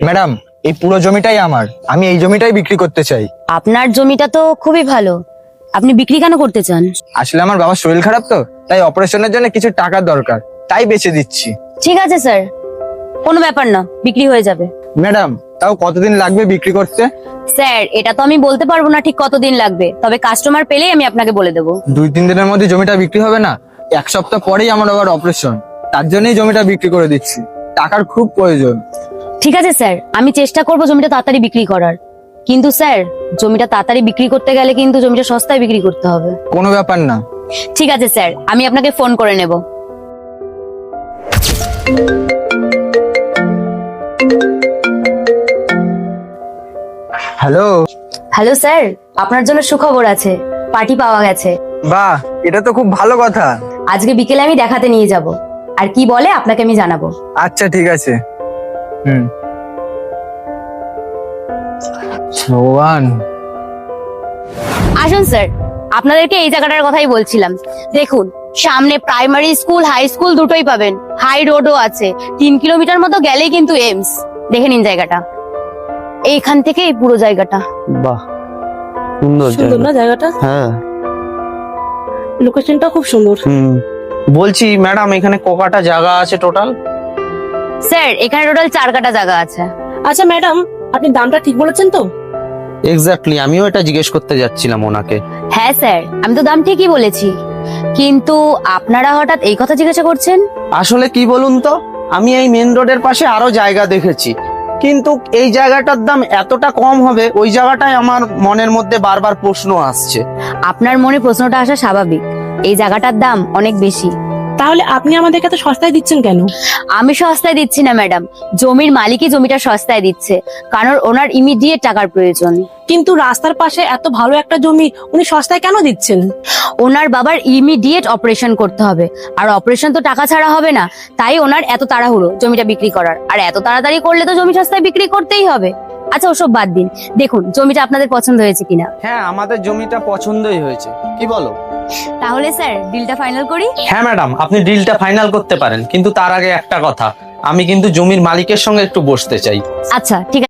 Madam, এই পুরো জমিটাই আমার, আমি এই জমিটাই বিক্রি করতে চাই। আপনার জমিটা তো খুবই ভালো, আপনি বিক্রি কেন করতে চান? আসলে আমার বাবার শরীর খারাপ তো, তাই অপারেশনের জন্য কিছু টাকার দরকার, তাই বেচে দিচ্ছি। ঠিক আছে স্যার, কোনো ব্যাপার না, বিক্রি হয়ে যাবে। ম্যাডাম, তাও কতদিন লাগবে বিক্রি করতে? স্যার, এটা তো আমি বলতে পারবো না ঠিক কতদিন লাগবে, তবে কাস্টমার পেলেই আমি আপনাকে বলে দেবো। 2-3 দিনের মধ্যে জমিটা বিক্রি হবে না? 1 সপ্তাহ পরেই আমার বাবার অপারেশন, তার জন্যই জমিটা বিক্রি করে দিচ্ছি, টাকার খুব প্রয়োজন। ঠিক আছে স্যার, আমি চেষ্টা করবো জমিটা তাড়াতাড়ি বিক্রি করার, কিন্তু স্যার জমিটা তাড়াতাড়ি বিক্রি করতে গেলে কিন্তু জমিটা সস্তায় বিক্রি করতে হবে। কোনো ব্যাপার না। ঠিক আছে স্যার, আমি আপনাকে ফোন করে নেব। হ্যালো। হ্যালো স্যার, আপনার জন্য সুখবর আছে, পার্টি পাওয়া গেছে। বাহ, এটা তো খুব ভালো কথা। আজকে বিকেলে আমি দেখাতে নিয়ে যাব, আর কি বলে আপনাকে আমি জানাবো। আচ্ছা ঠিক আছে। ভগবান। আসুন স্যার, আপনাদেরকে এই জায়গাটার কথাই বলছিলাম। দেখুন, সামনে প্রাইমারি স্কুল, হাই স্কুল দুটোই পাবেন, হাই রোডও আছে, 3 কিলোমিটার মতো গেলেই কিন্তু এমস। দেখে নিন জায়গাটা, এইখান থেকে এই পুরো জায়গাটা। বাহ, সুন্দর সুন্দর না জায়গাটা? হ্যাঁ। লোকেশনটা খুব সুন্দর। বলছি ম্যাডাম, এখানে কটা জায়গা আছে টোটাল? স্যার, এখানে টোটাল 4 কাটা জায়গা আছে। আচ্ছা ম্যাডাম, আপনি দামটা ঠিক বলেছেন তো? এক্স্যাক্টলি, আমিও এটা জিজ্ঞেস করতে যাচ্ছিলাম ওনাকে। হ্যাঁ স্যার, আমি তো দাম ঠিকই বলেছি, কিন্তু আপনারা হঠাৎ এই কথা জিজ্ঞাসা করছেন? আসলে কি বলুন তো, আমি এই মেন রোডের পাশে আরো জায়গা দেখেছি, কিন্তু এই জায়গাটার দাম এতটা কম হবে, ওই জায়গাটাই আমার মনের মধ্যে বারবার প্রশ্ন আসছে। আপনার মনে প্রশ্নটা আসা স্বাভাবিক, এই জায়গাটার দাম অনেক বেশি। তাহলে আপনি আমাদেরকে এত সস্তায় দিচ্ছেন কেন? আমি সস্তায় দিচ্ছি না ম্যাডাম, জমির মালিকই জমিটা সস্তায় দিচ্ছে, কারণ ওনার ইমিডিয়েট টাকার প্রয়োজন। কিন্তু রাস্তার পাশে এত ভালো একটা জমি উনি সস্তায় কেন দিচ্ছেন? ওনার বাবার ইমিডিয়েট অপারেশন করতে হবে, আর অপারেশন তো টাকা ছাড়া হবে না, তাই ওনার এত তাড়াহুড়ো জমিটা বিক্রি করার, আর এত তাড়াতাড়ি করলে তো জমি সস্তায় বিক্রি করতেই হবে। আচ্ছা ওসব বাদ দিন, দেখুন জমিটা আপনাদের পছন্দ হয়েছে কিনা। হ্যাঁ, আমাদের জমিটা পছন্দই হয়েছে, কি বলো? তাহলে স্যার ডিলটা ফাইনাল করি। হ্যাঁ ম্যাডাম, আপনি ডিলটা ফাইনাল করতে পারেন, কিন্তু তার আগে একটা কথা, আমি কিন্তু জমির মালিকের সঙ্গে একটু বসতে চাই। আচ্ছা ঠিক আছে।